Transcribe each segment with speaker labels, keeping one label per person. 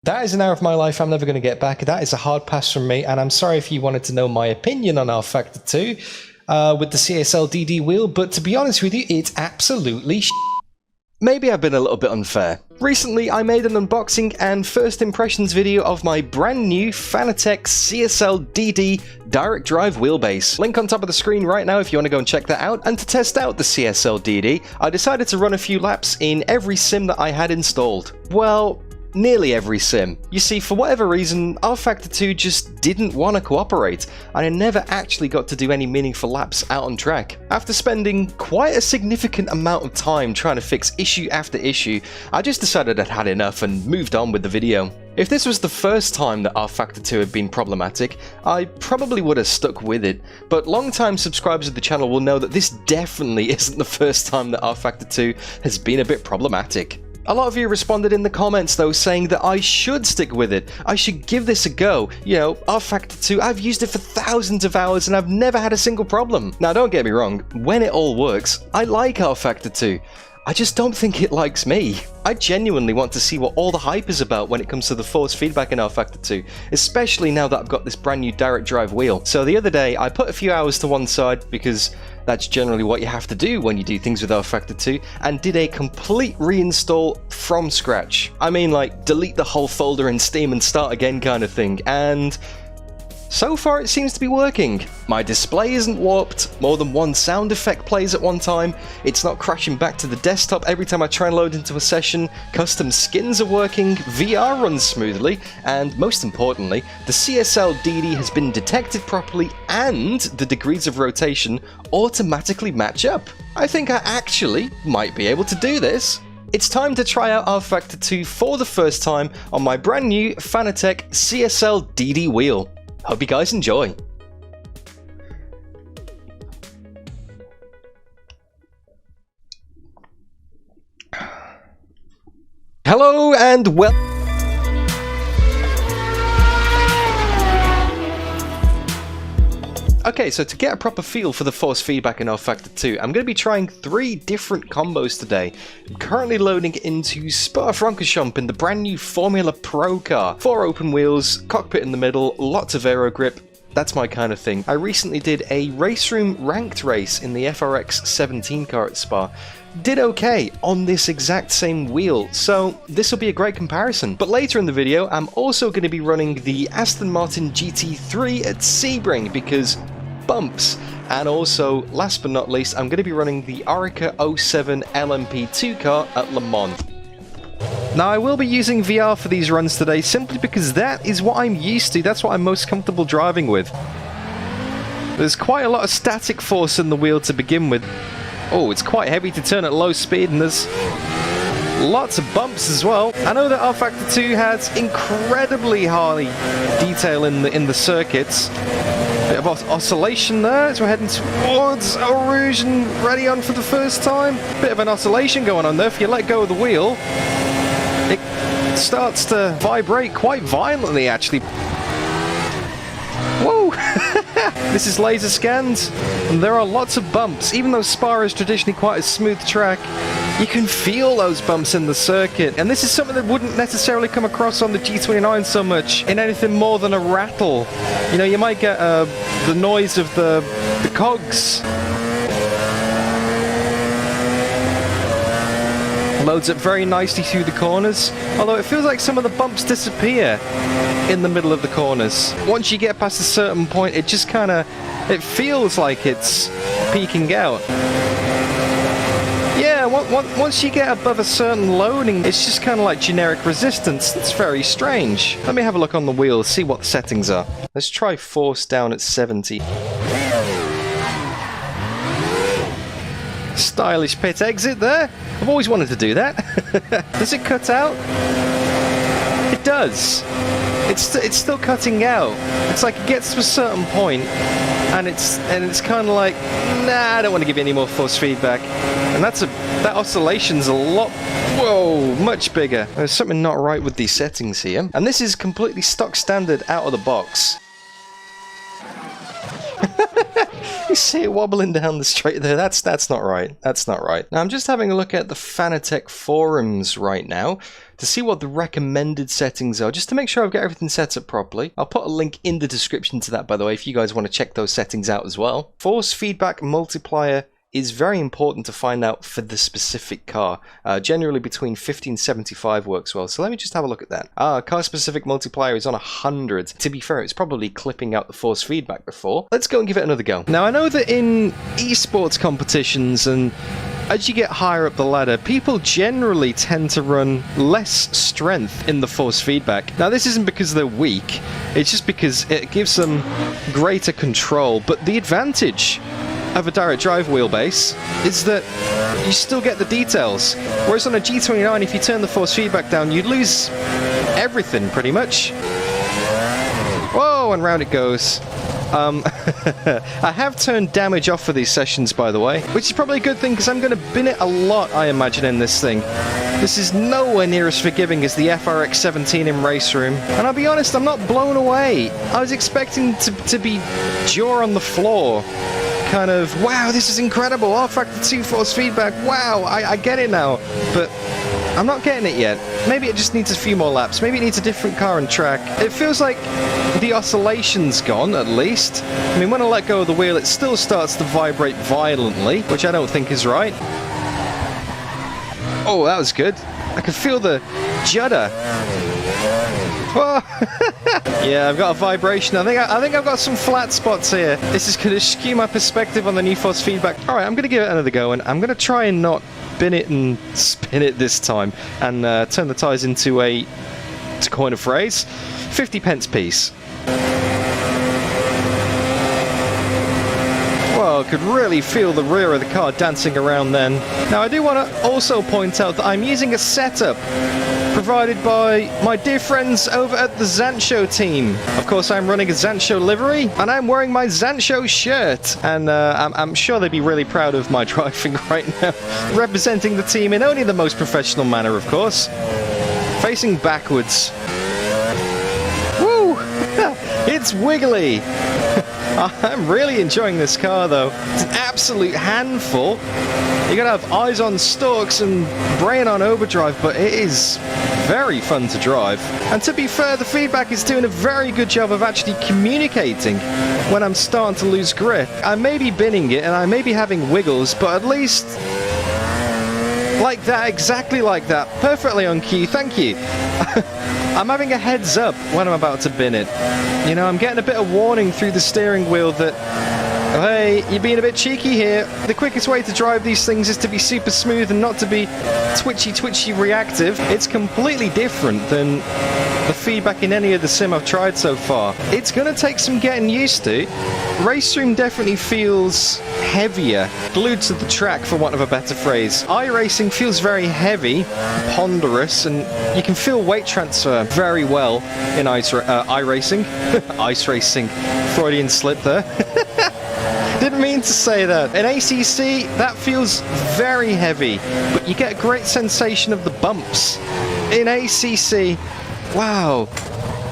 Speaker 1: That is an hour of my life I'm never going to get back. That is a hard pass from me, and I'm sorry if you wanted to know my opinion on rFactor 2 with the CSL DD wheel, but to be honest with you, it's absolutely Maybe I've been a little bit unfair. Recently, I made an unboxing and first impressions video of my brand new Fanatec CSL DD direct drive wheelbase. Link on top of the screen right now if you want to go and check that out. And to test out the CSL DD, I decided to run a few laps in every sim that I had installed. Well, nearly every sim. You see, for whatever reason, rFactor 2 just didn't want to cooperate, and I never actually got to do any meaningful laps out on track. After spending quite a significant amount of time trying to fix issue after issue, I just decided I'd had enough and moved on with the video. If this was the first time that rFactor 2 had been problematic, I probably would have stuck with it, but long-time subscribers of the channel will know that this definitely isn't the first time that rFactor 2 has been a bit problematic. A lot of you responded in the comments though, saying that I should stick with it, I should give this a go. You know, rFactor 2, I've used it for thousands of hours and I've never had a single problem. Now don't get me wrong, when it all works, I like rFactor 2. I just don't think it likes me. I genuinely want to see what all the hype is about when it comes to the force feedback in rFactor 2, especially now that I've got this brand new direct drive wheel. So the other day, I put a few hours to one side because that's generally what you have to do when you do things with rFactor 2, and did a complete reinstall from scratch. I mean, like, delete the whole folder in Steam and start again kind of thing, and so far it seems to be working. My display isn't warped, more than one sound effect plays at one time, it's not crashing back to the desktop every time I try and load into a session, custom skins are working, VR runs smoothly, and most importantly, the CSL DD has been detected properly and the degrees of rotation automatically match up. I think I actually might be able to do this. It's time to try out rFactor 2 for the first time on my brand new Fanatec CSL DD wheel. Hope you guys enjoy. Hello and Okay, so to get a proper feel for the force feedback in rFactor 2, I'm going to be trying 3 different combos today. I'm currently loading into Spa-Francorchamps in the brand new Formula Pro car. 4 open wheels, cockpit in the middle, lots of aero grip. That's my kind of thing. I recently did a race room ranked race in the FRX 17 car at Spa. Did okay on this exact same wheel, so this will be a great comparison. But later in the video, I'm also going to be running the Aston Martin GT3 at Sebring because bumps. And also, last but not least, I'm going to be running the Oreca 07 LMP2 car at Le Mans. Now, I will be using VR for these runs today simply because that is what I'm used to, that's what I'm most comfortable driving with. There's quite a lot of static force in the wheel to begin with. Oh, it's quite heavy to turn at low speed, and there's lots of bumps as well. I know that rFactor 2 has incredibly high detail in the circuits. Bit of oscillation there as we're heading towards Eau Rouge and ready on for the first time. Bit of an oscillation going on there. If you let go of the wheel, it starts to vibrate quite violently, actually. Whoa! This is laser scanned, and there are lots of bumps. Even though Spa is traditionally quite a smooth track, you can feel those bumps in the circuit, and this is something that wouldn't necessarily come across on the G29 so much in anything more than a rattle. You know, you might get the noise of the cogs. Loads up very nicely through the corners, although it feels like some of the bumps disappear in the middle of the corners. Once you get past a certain point, it just kind of, it feels like it's peaking out. Yeah, once you get above a certain loading, it's just kind of like generic resistance. It's very strange. Let me have a look on the wheel, see what the settings are. Let's try force down at 70. Stylish pit exit there. I've always wanted to do that. Does it cut out? It does. It's still cutting out. It's like it gets to a certain point, and it's kind of like, nah, I don't want to give you any more force feedback. And that oscillation's a lot, whoa, much bigger. There's something not right with these settings here. And this is completely stock standard out of the box. You see it wobbling down the straight there. That's not right. That's not right. Now I'm just having a look at the Fanatec forums right now to see what the recommended settings are, just to make sure I've got everything set up properly. I'll put a link in the description to that, by the way, if you guys want to check those settings out as well. Force feedback multiplier is very important to find out for the specific car. Generally between 50 and 75 works well. So let me just have a look at that. Car specific multiplier is on 100. To be fair, it's probably clipping out the force feedback before. Let's go and give it another go. Now I know that in esports competitions and as you get higher up the ladder, people generally tend to run less strength in the force feedback. Now this isn't because they're weak, it's just because it gives them greater control. But the advantage of a direct drive wheelbase is that you still get the details. Whereas on a G29, if you turn the force feedback down, you'd lose everything pretty much. Whoa, and round it goes. I have turned damage off for these sessions, by the way, which is probably a good thing because I'm going to bin it a lot, I imagine, in this thing. This is nowhere near as forgiving as the FRX 17 in Race Room. And I'll be honest, I'm not blown away. I was expecting to be jaw on the floor. Kind of, wow, this is incredible. rFactor 2 force feedback. Wow, I get it now. But I'm not getting it yet. Maybe it just needs a few more laps. Maybe it needs a different car and track. It feels like the oscillation's gone, at least. I mean, when I let go of the wheel, it still starts to vibrate violently, which I don't think is right. Oh, that was good. I could feel the judder. Oh. Yeah, I've got a vibration. I think I've got some flat spots here. This is going to skew my perspective on the new force feedback. All right, I'm going to give it another go, and I'm going to try and not bin it and spin it this time, and turn the tyres into a, to coin a phrase, 50 pence piece. Well, I could really feel the rear of the car dancing around then. Now, I do want to also point out that I'm using a setup provided by my dear friends over at the Zansho team. Of course, I'm running a Zansho livery, and I'm wearing my Zansho shirt. And I'm sure they'd be really proud of my driving right now. Representing the team in only the most professional manner, of course. Facing backwards. Woo! It's wiggly! I'm really enjoying this car, though. It's an absolute handful. You gotta have eyes on stalks and brain on overdrive, but it is very fun to drive. And to be fair, the feedback is doing a very good job of actually communicating when I'm starting to lose grip. I may be binning it and I may be having wiggles, but at least like that, exactly like that, perfectly on cue, thank you. I'm having a heads up when I'm about to bin it. You know, I'm getting a bit of warning through the steering wheel that, hey, you're being a bit cheeky here. The quickest way to drive these things is to be super smooth and not to be twitchy reactive. It's completely different than the feedback in any of the sim I've tried so far. It's going to take some getting used to. Race Room definitely feels heavier, glued to the track for want of a better phrase. iRacing feels very heavy, ponderous, and you can feel weight transfer very well in iRacing. Ice racing. Freudian slip there. Didn't mean to say that. In ACC, that feels very heavy, but you get a great sensation of the bumps. In ACC, wow,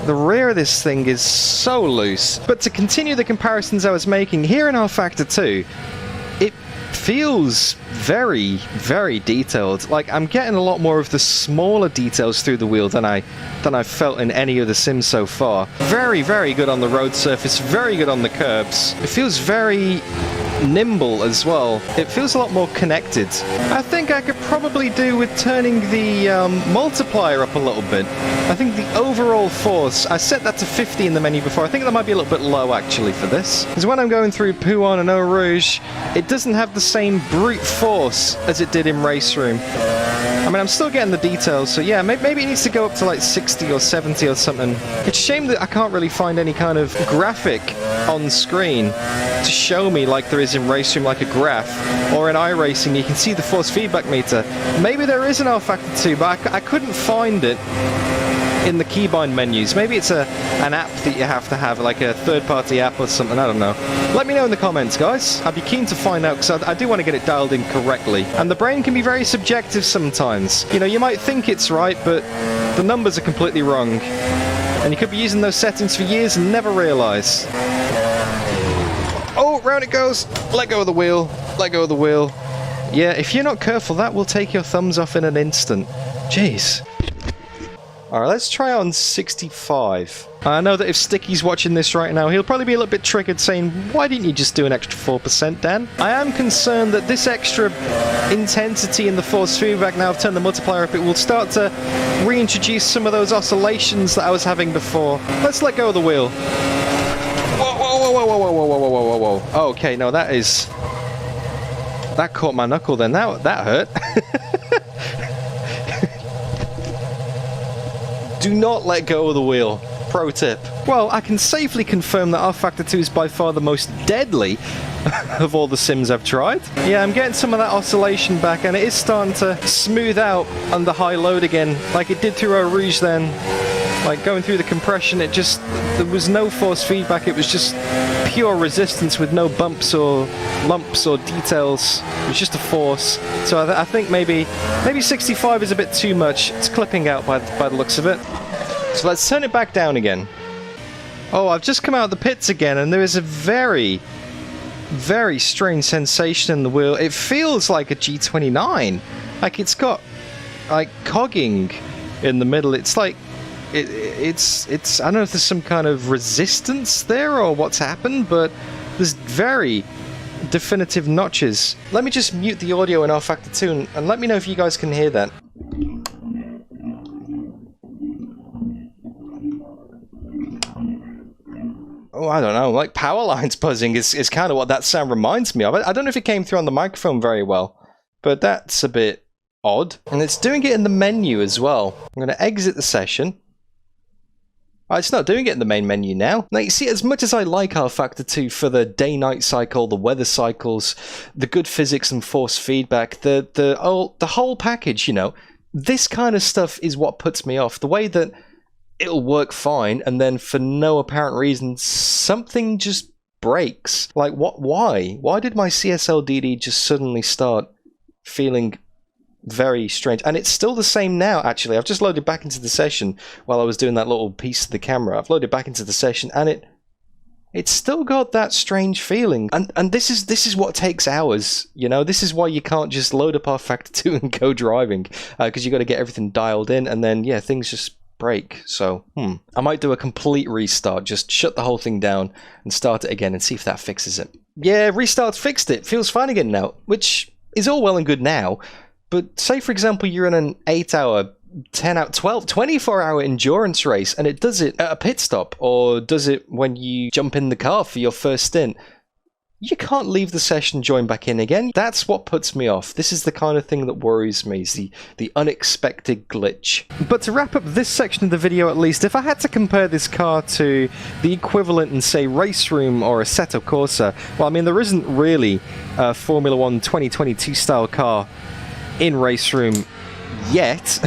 Speaker 1: the rear of this thing is so loose. But to continue the comparisons I was making, here in rFactor 2, it feels very detailed. Like, I'm getting a lot more of the smaller details through the wheel than I've felt in any of the sims so far. Very good on the road surface, very good on the curbs. It feels very nimble as well. It feels a lot more connected. I think I could probably do with turning the multiplier up a little bit. I think the overall force, I set that to 50 in the menu before. I think that might be a little bit low actually for this. Because when I'm going through Pouhon and Eau Rouge, it doesn't have the same brute force as it did in Race Room. I mean, I'm still getting the details, so yeah, maybe it needs to go up to like 60 or 70 or something. It's a shame that I can't really find any kind of graphic on screen to show me like there is in Race Room, like a graph, or in iRacing you can see the force feedback meter. Maybe there is an rFactor 2, but I couldn't find it in the keybind menus. Maybe it's an app that you have to have, like a third-party app or something, I don't know. Let me know in the comments, guys. I'd be keen to find out, because I do want to get it dialed in correctly. And the brain can be very subjective sometimes. You know, you might think it's right, but the numbers are completely wrong. And you could be using those settings for years and never realise. Oh, round it goes! Let go of the wheel. Let go of the wheel. Yeah, if you're not careful, that will take your thumbs off in an instant. Jeez. Alright, let's try on 65. I know that if Sticky's watching this right now, he'll probably be a little bit triggered saying, why didn't you just do an extra 4%, Dan? I am concerned that this extra intensity in the force feedback, now I've turned the multiplier up, it will start to reintroduce some of those oscillations that I was having before. Let's let go of the wheel. Whoa, whoa, whoa, whoa, whoa, whoa, whoa, whoa, whoa, whoa. Okay, no, that is... That caught my knuckle then, that hurt. Do not let go of the wheel. Pro tip. Well, I can safely confirm that rFactor 2 is by far the most deadly of all the sims I've tried. Yeah, I'm getting some of that oscillation back, and it is starting to smooth out under high load again, like it did through Eau Rouge then. Like, going through the compression, there was no force feedback, it was just pure resistance with no bumps or lumps or details. It was just a force. So I think maybe 65 is a bit too much. It's clipping out by the looks of it. So let's turn it back down again. Oh, I've just come out of the pits again, and there is a very, very strange sensation in the wheel. It feels like a G29. Like, it's got, like, cogging in the middle. It's like, it's I don't know if there's some kind of resistance there or what's happened, but there's very definitive notches. Let me just mute the audio in rFactor 2 and let me know if you guys can hear that. Oh, I don't know, like power lines buzzing is kind of what that sound reminds me of. I don't know if it came through on the microphone very well, but that's a bit odd. And it's doing it in the menu as well. I'm going to exit the session. Oh, it's not doing it in the main menu now. Now, you see, as much as I like rFactor 2 for the day-night cycle, the weather cycles, the good physics and force feedback, the whole package, you know, this kind of stuff is what puts me off. The way that it'll work fine, and then for no apparent reason, something just breaks. Like, what? Why? Why did my CSL DD just suddenly start feeling very strange? And it's still the same now, actually. I've just loaded back into the session while I was doing that little piece of the camera. I've loaded back into the session, and it's still got that strange feeling. And this is what takes hours, you know? This is why you can't just load up rFactor 2 and go driving, because you got to get everything dialed in, and then, yeah, things just break. So, I might do a complete restart, just shut the whole thing down and start it again and see if that fixes it. Yeah, restart fixed it. Feels fine again now, which is all well and good now. But say, for example, you're in an 8-hour, 10-hour, 12, 24-hour endurance race, and it does it at a pit stop, or does it when you jump in the car for your first stint. You can't leave the session, join back in again. That's what puts me off. This is the kind of thing that worries me, is the unexpected glitch. But to wrap up this section of the video at least, if I had to compare this car to the equivalent in, say, Race Room or Assetto Corsa, well, I mean, there isn't really a Formula 1 2022 style car in Race Room yet.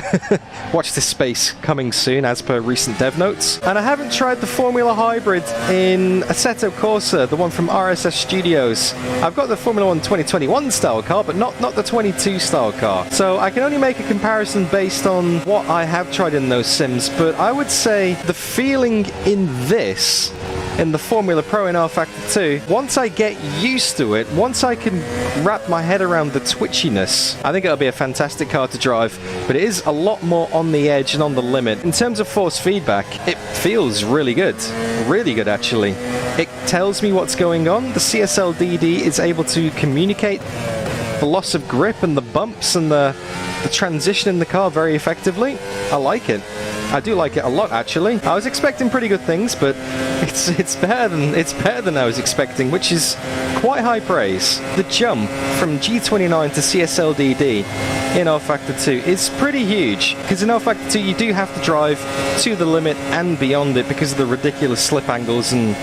Speaker 1: Watch this space coming soon as per recent dev notes. And I haven't tried the Formula Hybrid in Assetto Corsa, the one from RSS Studios. I've got the Formula 1 2021 style car, but not the 22 style car. So I can only make a comparison based on what I have tried in those sims, but I would say the feeling in this, in the Formula Pro in rFactor 2, once I get used to it, once I can wrap my head around the twitchiness, I think it'll be a fantastic car to drive, but it is a lot more on the edge and on the limit. In terms of force feedback, it feels really good actually. It tells me what's going on. The CSL DD is able to communicate the loss of grip and the bumps and the transition in the car very effectively. I like it. I do like it a lot, actually. I was expecting pretty good things, but it's better than I was expecting, which is quite high praise. The jump from G29 to CSL DD in rFactor 2 is pretty huge, because in rFactor 2 you do have to drive to the limit and beyond it because of the ridiculous slip angles and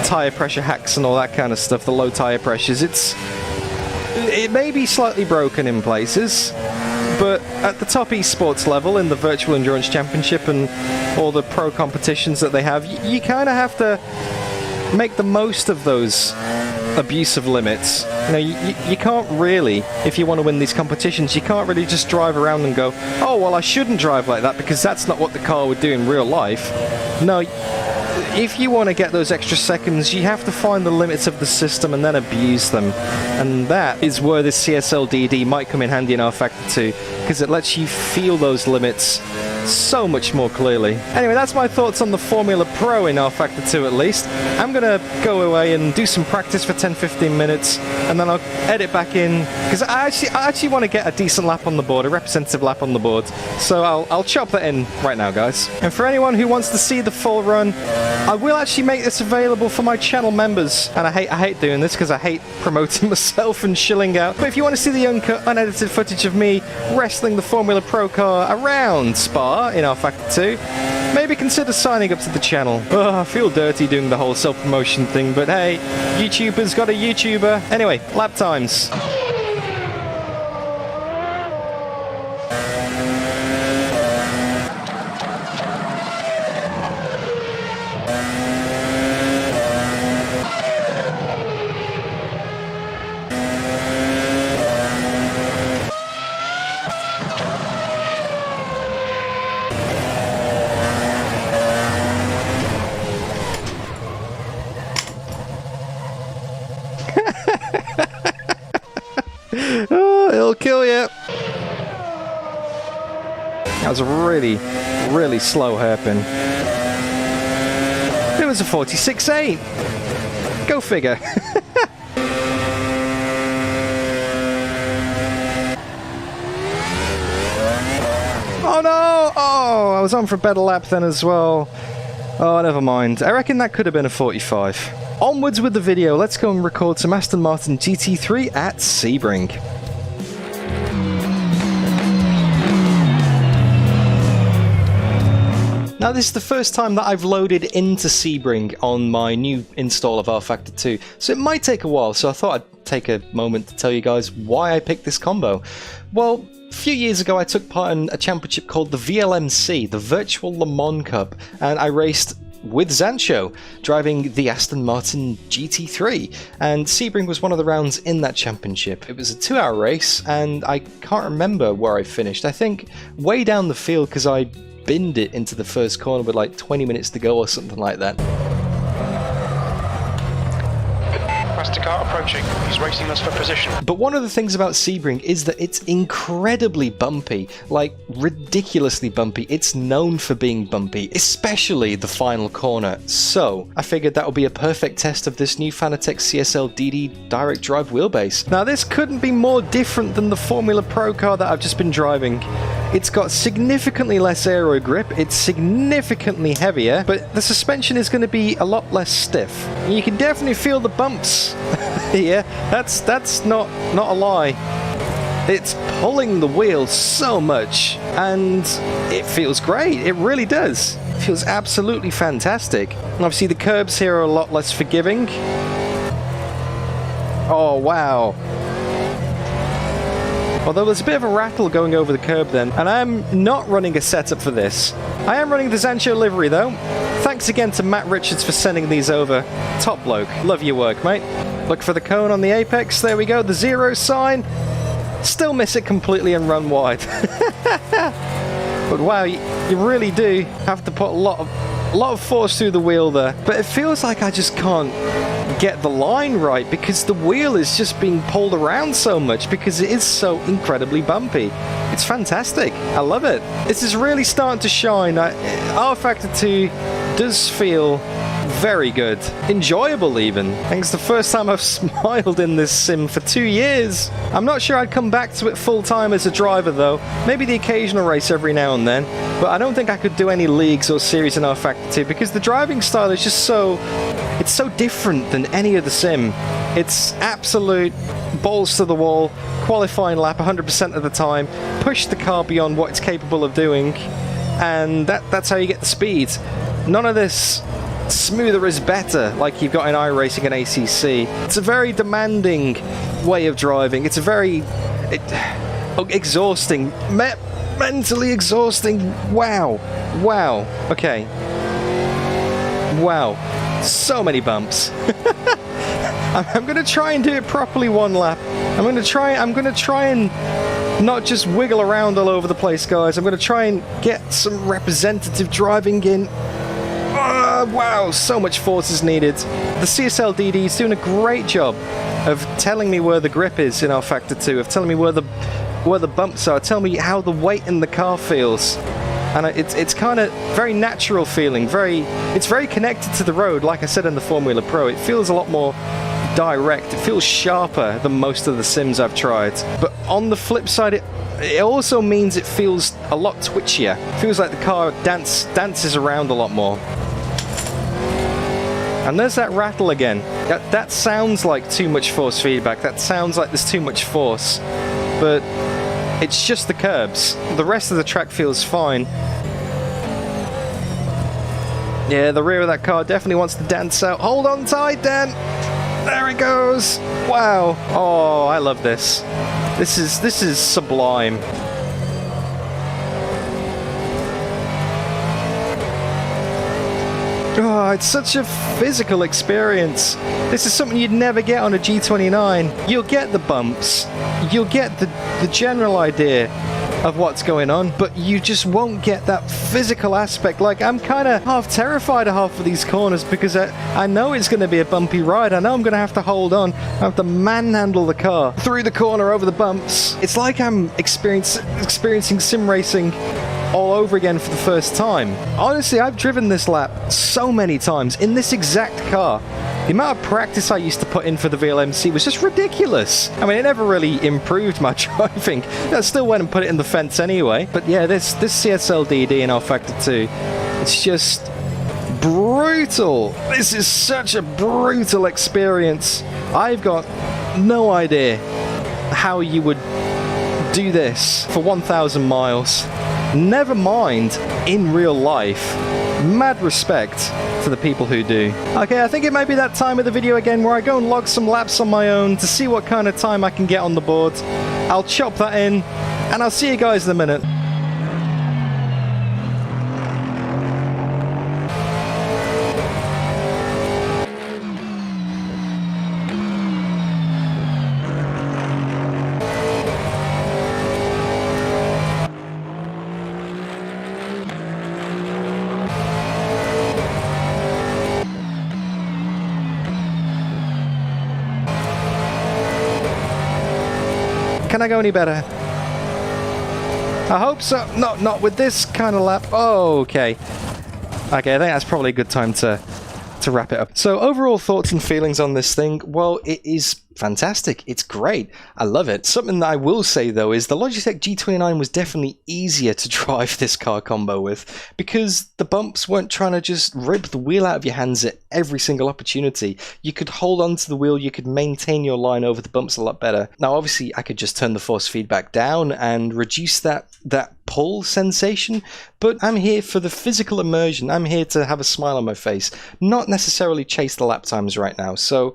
Speaker 1: tire pressure hacks and all that kind of stuff, the low tire pressures. It may be slightly broken in places, but at the top esports level, in the Virtual Endurance Championship and all the pro competitions that they have, you kind of have to make the most of those abusive limits. You know, you can't really, if you want to win these competitions, you can't really just drive around and go, oh, well, I shouldn't drive like that because that's not what the car would do in real life. No, if you want to get those extra seconds, you have to find the limits of the system and then abuse them. And that is where this CSL DD might come in handy in rFactor 2, because it lets you feel those limits so much more clearly. Anyway, that's my thoughts on the Formula Pro in rFactor 2 at least. I'm going to go away and do some practice for 10-15 minutes, and then I'll edit back in, because I actually want to get a decent lap on the board, a representative lap on the board. So I'll chop that in right now, guys. And for anyone who wants to see the full run, I will actually make this available for my channel members. And I hate doing this because I hate promoting myself and shilling out. But if you want to see the uncut, unedited footage of me wrestling the Formula Pro car around Spa in rFactor 2, maybe consider signing up to the channel. Oh, I feel dirty doing the whole self-promotion thing, but hey, YouTuber's got a YouTuber. Anyway, lap times. Oh, it'll kill you. That was a really, really slow hairpin. It was a 46.8. Go figure. Oh no! Oh, I was on for a better lap then as well. Oh, never mind. I reckon that could have been a 45. Onwards with the video, let's go and record some Aston Martin GT3 at Sebring. Now this is the first time that I've loaded into Sebring on my new install of rFactor 2, so it might take a while, so I thought I'd take a moment to tell you guys why I picked this combo. Well, a few years ago I took part in a championship called the VLMC, the Virtual Le Mans Cup, and I raced with Zansho, driving the Aston Martin GT3, and Sebring was one of the rounds in that championship. It was a 2-hour race, and I can't remember where I finished. I think way down the field because I binned it into the first corner with like 20 minutes to go or something like that.
Speaker 2: Car approaching. He's racing us for position.
Speaker 1: But one of the things about Sebring is that it's incredibly bumpy, like ridiculously bumpy. It's known for being bumpy, especially the final corner. So I figured that would be a perfect test of this new Fanatec CSL DD direct drive wheelbase. Now this couldn't be more different than the Formula Pro car that I've just been driving. It's got significantly less aero grip, it's significantly heavier, but the suspension is going to be a lot less stiff. And you can definitely feel the bumps. Yeah, that's not a lie. It's pulling the wheel so much, and it feels great. It really does. It feels absolutely fantastic. And obviously the curbs here are a lot less forgiving. Oh wow. Although there's a bit of a rattle going over the curb then, and I'm not running a setup for this. I am running the Zansho livery though. Thanks again to Matt Richards for sending these over. Top bloke. Love your work, mate. Look for the cone on the apex. There we go. The 0 sign. Still miss it completely and run wide. But wow, you really do have to put a lot of force through the wheel there. But it feels like I just can't get the line right because the wheel is just being pulled around so much because it is so incredibly bumpy. It's fantastic. I love it. This is really starting to shine. rFactor 2 does feel very good. Enjoyable even. I think it's the first time I've smiled in this sim for 2 years. I'm not sure I'd come back to it full time as a driver though. Maybe the occasional race every now and then. But I don't think I could do any leagues or series in rFactor 2 because the driving style is just so... It's so different than any other sim. It's absolute balls to the wall, qualifying lap 100% of the time, push the car beyond what it's capable of doing, and that's how you get the speed. None of this smoother is better like you've got in iRacing and ACC. It's a very demanding way of driving. It's a very exhausting, mentally exhausting. Wow. Okay. Wow. So many bumps. I'm gonna try and do it properly one lap. I'm gonna try and not just wiggle around all over the place, guys. I'm gonna try and get some representative driving in. Wow, so much force is needed. The CSL DD is doing a great job of telling me where the grip is in rFactor 2, of telling me where the bumps are, telling me how the weight in the car feels. And it's kind of very natural feeling, it's very connected to the road. Like I said in the Formula Pro, it feels a lot more direct, it feels sharper than most of the sims I've tried. But on the flip side, it also means it feels a lot twitchier. It feels like the car dances around a lot more. And there's that rattle again. That sounds like too much force feedback. That sounds like there's too much force. But it's just the curbs. The rest of the track feels fine. Yeah, the rear of that car definitely wants to dance out. Hold on tight, Dan! There it goes! Wow! Oh, I love this. This is sublime. Oh, it's such a physical experience. This is something you'd never get on a G29. You'll get the bumps, you'll get the general idea of what's going on, but you just won't get that physical aspect. Like, I'm kind of half terrified of half of these corners because I know it's going to be a bumpy ride. I know I'm going to have to hold on. I have to manhandle the car through the corner over the bumps. It's like I'm experiencing sim racing all over again for the first time. Honestly, I've driven this lap so many times in this exact car. The amount of practice I used to put in for the VLMC was just ridiculous. I mean, it never really improved my driving. I still went and put it in the fence anyway. But yeah, this CSL DD in rFactor 2, it's just brutal. This is such a brutal experience. I've got no idea how you would do this for 1,000 miles. Never mind in real life. Mad respect for the people who do. Okay, I think it might be that time of the video again where I go and log some laps on my own to see what kind of time I can get on the board. I'll chop that in, and I'll see you guys in a minute. Can I go any better? I hope so. Not with this kind of lap. Oh, okay. Okay, I think that's probably a good time to wrap it up. So overall thoughts and feelings on this thing, well, it is fantastic. It's great. I love it. Something that I will say though is the Logitech G29 was definitely easier to drive this car combo with because the bumps weren't trying to just rip the wheel out of your hands at every single opportunity. You could hold on to the wheel, you could maintain your line over the bumps a lot better. Now obviously I could just turn the force feedback down and reduce that pull sensation, but I'm here for the physical immersion. I'm here to have a smile on my face, not necessarily chase the lap times right now. So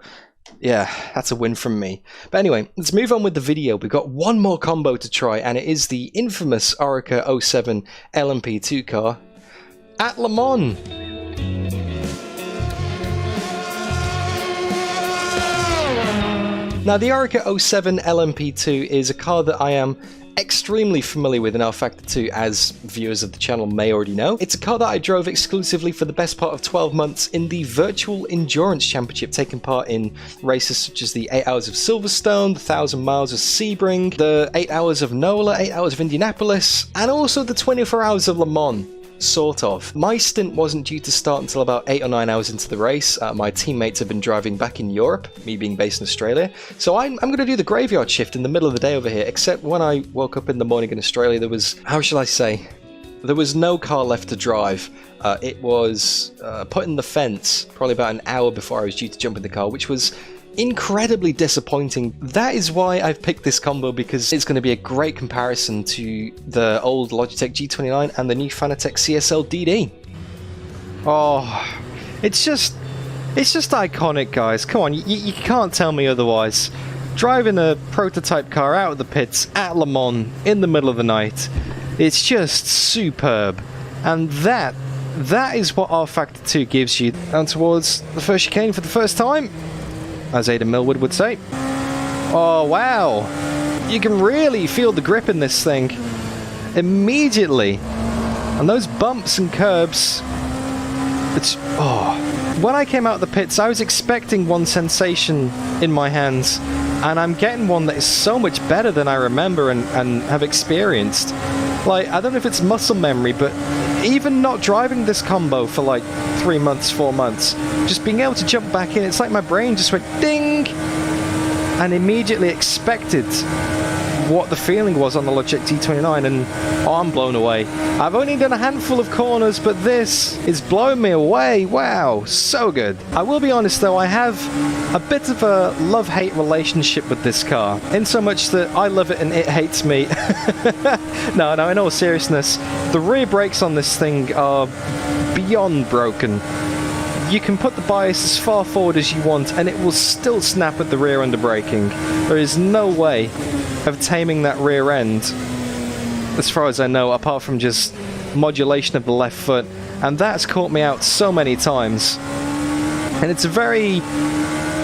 Speaker 1: yeah, that's a win from me. But anyway, let's move on with the video. We've got one more combo to try, and it is the infamous Oreca 07 LMP2 car at Le Mans. Now, the Oreca 07 LMP2 is a car that I am extremely familiar with in rFactor 2, as viewers of the channel may already know. It's a car that I drove exclusively for the best part of 12 months in the Virtual Endurance Championship, taking part in races such as the 8 Hours of Silverstone, the 1,000 Miles of Sebring, the 8 Hours of NOLA, 8 Hours of Indianapolis, and also the 24 Hours of Le Mans. Sort of. My stint wasn't due to start until about 8 or 9 hours into the race. My teammates have been driving back in Europe, me being based in Australia. So I'm going to do the graveyard shift in the middle of the day over here, except when I woke up in the morning in Australia, there was, how shall I say, there was no car left to drive. It was put in the fence probably about an hour before I was due to jump in the car, which was incredibly disappointing. That is why I've picked this combo, because it's going to be a great comparison to the old Logitech G29 and the new Fanatec CSL DD. Oh, it's just iconic, guys. Come on, you can't tell me otherwise. Driving a prototype car out of the pits at Le Mans in the middle of the night, it's just superb. And that is what rFactor 2 gives you. Down towards the first chicane for the first time, as Aidan Millward would say. Oh wow, you can really feel the grip in this thing immediately, and those bumps and curbs. It's when I came out of the pits, I was expecting one sensation in my hands, and I'm getting one that is so much better than I remember and have experienced. Like, I don't know if it's muscle memory, but even not driving this combo for like 3 months, 4 months, just being able to jump back in, it's like my brain just went ding and immediately expected what the feeling was on the Logitech G29, and oh, I'm blown away. I've only done a handful of corners, but this is blowing me away. Wow, so good. I will be honest though, I have a bit of a love-hate relationship with this car, in so much that I love it and it hates me. No, in all seriousness, the rear brakes on this thing are beyond broken. You can put the bias as far forward as you want and it will still snap at the rear under braking. There is no way of taming that rear end, as far as I know, apart from just modulation of the left foot, and that's caught me out so many times. And it's a very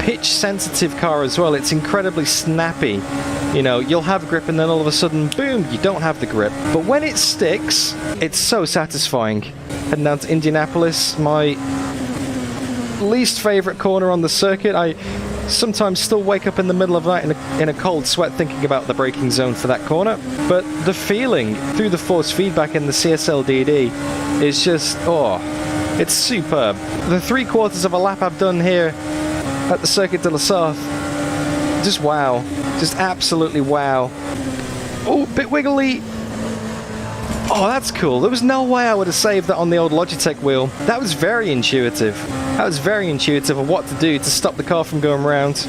Speaker 1: pitch sensitive car as well. It's incredibly snappy. You know, you'll have grip and then all of a sudden, boom, you don't have the grip. But when it sticks, it's so satisfying. Heading down to Indianapolis, my least favorite corner on the circuit. I sometimes still wake up in the middle of the night in a cold sweat thinking about the braking zone for that corner, but the feeling through the force feedback in the CSL DD is just, oh, it's superb. The 3/4 of a lap I've done here at the Circuit de la Sarthe, just wow, just absolutely wow. Oh, bit wiggly. Oh, that's cool. There was no way I would have saved that on the old Logitech wheel. That was very intuitive. That was very intuitive of what to do to stop the car from going around.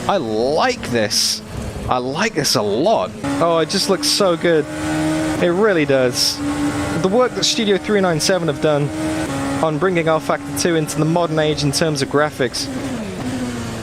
Speaker 1: I like this. I like this a lot. Oh, it just looks so good. It really does. The work that Studio 397 have done on bringing rFactor 2 into the modern age in terms of graphics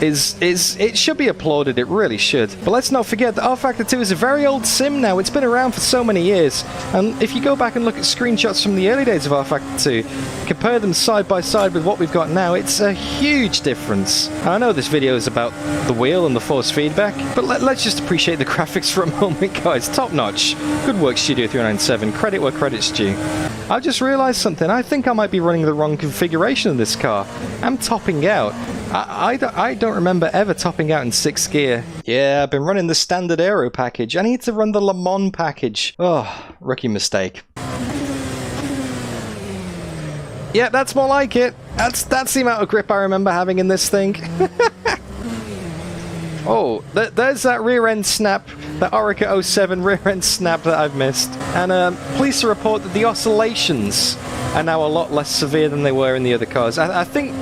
Speaker 1: it should be applauded. It really should. But let's not forget that rFactor 2 is a very old sim now. It's been around for so many years, and if you go back and look at screenshots from the early days of rFactor 2, compare them side by side with what we've got now, it's a huge difference. I know this video is about the wheel and the force feedback, but let's just appreciate the graphics for a moment, guys. Top notch. Good work, Studio 397. Credit where credit's due. I just realized something. I think I might be running the wrong configuration of this car. I'm topping out. I don't remember ever topping out in 6th gear. Yeah, I've been running the standard aero package. I need to run the Le Mans package. Oh, rookie mistake. Yeah, that's more like it. That's the amount of grip I remember having in this thing. Oh, there's that rear end snap, that Oreca 07 rear end snap that I've missed. And pleased to report that the oscillations are now a lot less severe than they were in the other cars. I think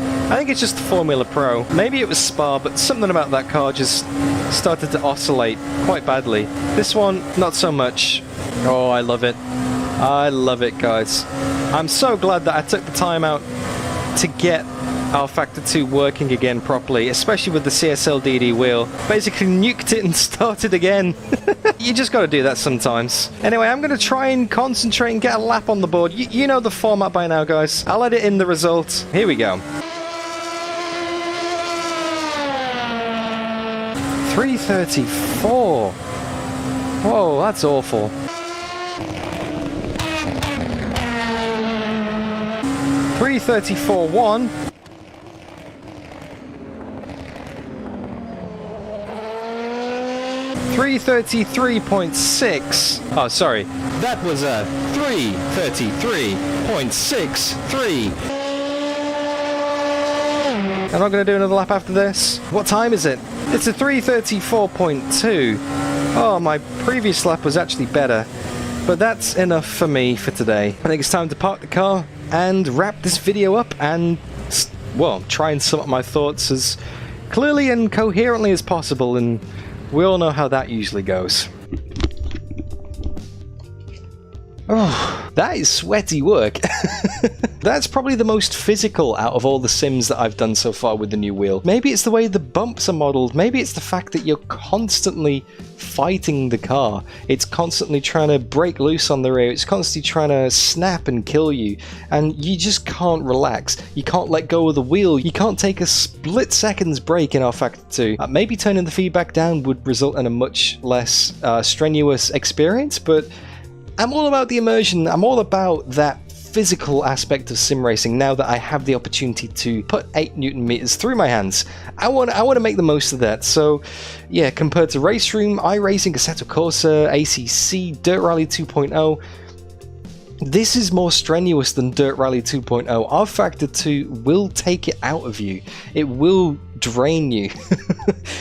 Speaker 1: it's just the Formula Pro. Maybe it was Spa, but something about that car just started to oscillate quite badly. This one, not so much. Oh, I love it. I love it, guys. I'm so glad that I took the time out to get rFactor 2 working again properly, especially with the CSL DD wheel. Basically nuked it and started again. You just gotta do that sometimes. Anyway, I'm gonna try and concentrate and get a lap on the board. You know the format by now, guys. I'll edit in the results. Here we go. 334. Whoa, that's awful. 334.1. 333.6. Oh, sorry. That was a 333.63. I'm not going to do another lap after this. What time is it? It's a 334.2. Oh, my previous lap was actually better. But that's enough for me for today. I think it's time to park the car and wrap this video up and, well, try and sum up my thoughts as clearly and coherently as possible, and we all know how that usually goes. Oh, that is sweaty work. That's probably the most physical out of all the sims that I've done so far with the new wheel. Maybe it's the way the bumps are modeled. Maybe it's the fact that you're constantly fighting the car. It's constantly trying to break loose on the rear. It's constantly trying to snap and kill you. And you just can't relax. You can't let go of the wheel. You can't take a split second's break in rFactor 2. Maybe turning the feedback down would result in a much less strenuous experience, but I'm all about the immersion. I'm all about that physical aspect of sim racing, now that I have the opportunity to put 8 Newton meters through my hands, I want to make the most of that. So yeah, compared to Race Room, iRacing, Assetto Corsa, ACC, Dirt Rally 2.0, this is more strenuous than Dirt Rally 2.0. rFactor 2 will take it out of you. It will drain you.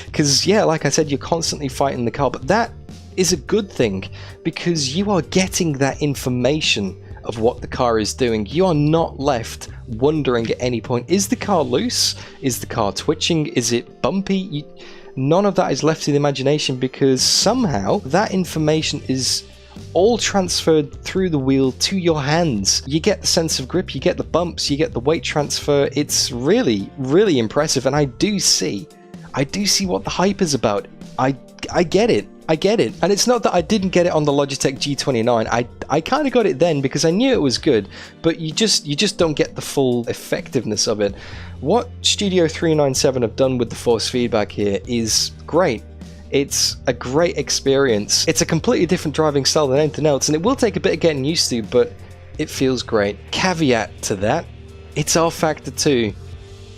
Speaker 1: Because yeah, like I said, you're constantly fighting the car, but that is a good thing because you are getting that information of what the car is doing. You are not left wondering at any point, is the car loose? Is the car twitching? Is it bumpy? None of that is left to the imagination because somehow that information is all transferred through the wheel to your hands. You get the sense of grip, you get the bumps, you get the weight transfer. It's really, really impressive, and I do see what the hype is about. I get it. I get it. And it's not that I didn't get it on the Logitech G29. I kind of got it then because I knew it was good, but you just don't get the full effectiveness of it. What Studio 397 have done with the force feedback here is great. It's a great experience. It's a completely different driving style than anything else, and it will take a bit of getting used to, but it feels great. Caveat to that, it's rFactor 2.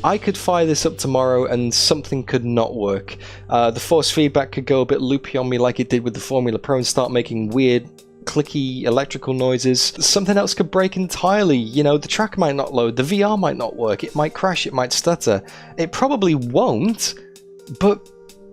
Speaker 1: I could fire this up tomorrow and something could not work. The force feedback could go a bit loopy on me like it did with the Formula Pro and start making weird clicky electrical noises. Something else could break entirely. You know, the track might not load, the VR might not work, it might crash, it might stutter. It probably won't, but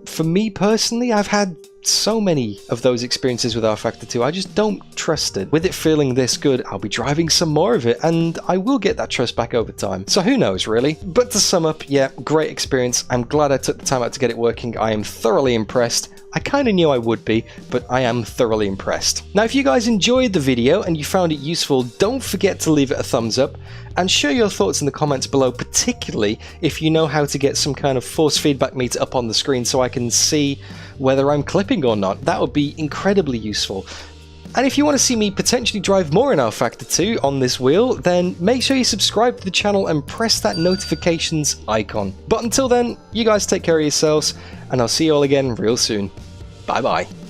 Speaker 1: for me personally, I've had so many of those experiences with rFactor 2, I just don't trust it. With it feeling this good, I'll be driving some more of it, and I will get that trust back over time. So who knows, really? But to sum up, yeah, great experience. I'm glad I took the time out to get it working. I am thoroughly impressed. I kind of knew I would be, but I am thoroughly impressed. Now, if you guys enjoyed the video and you found it useful, don't forget to leave it a thumbs up and share your thoughts in the comments below, particularly if you know how to get some kind of force feedback meter up on the screen so I can see whether I'm clipping or not. That would be incredibly useful. And if you want to see me potentially drive more in rFactor 2 on this wheel, then make sure you subscribe to the channel and press that notifications icon. But until then, you guys take care of yourselves, and I'll see you all again real soon. Bye bye.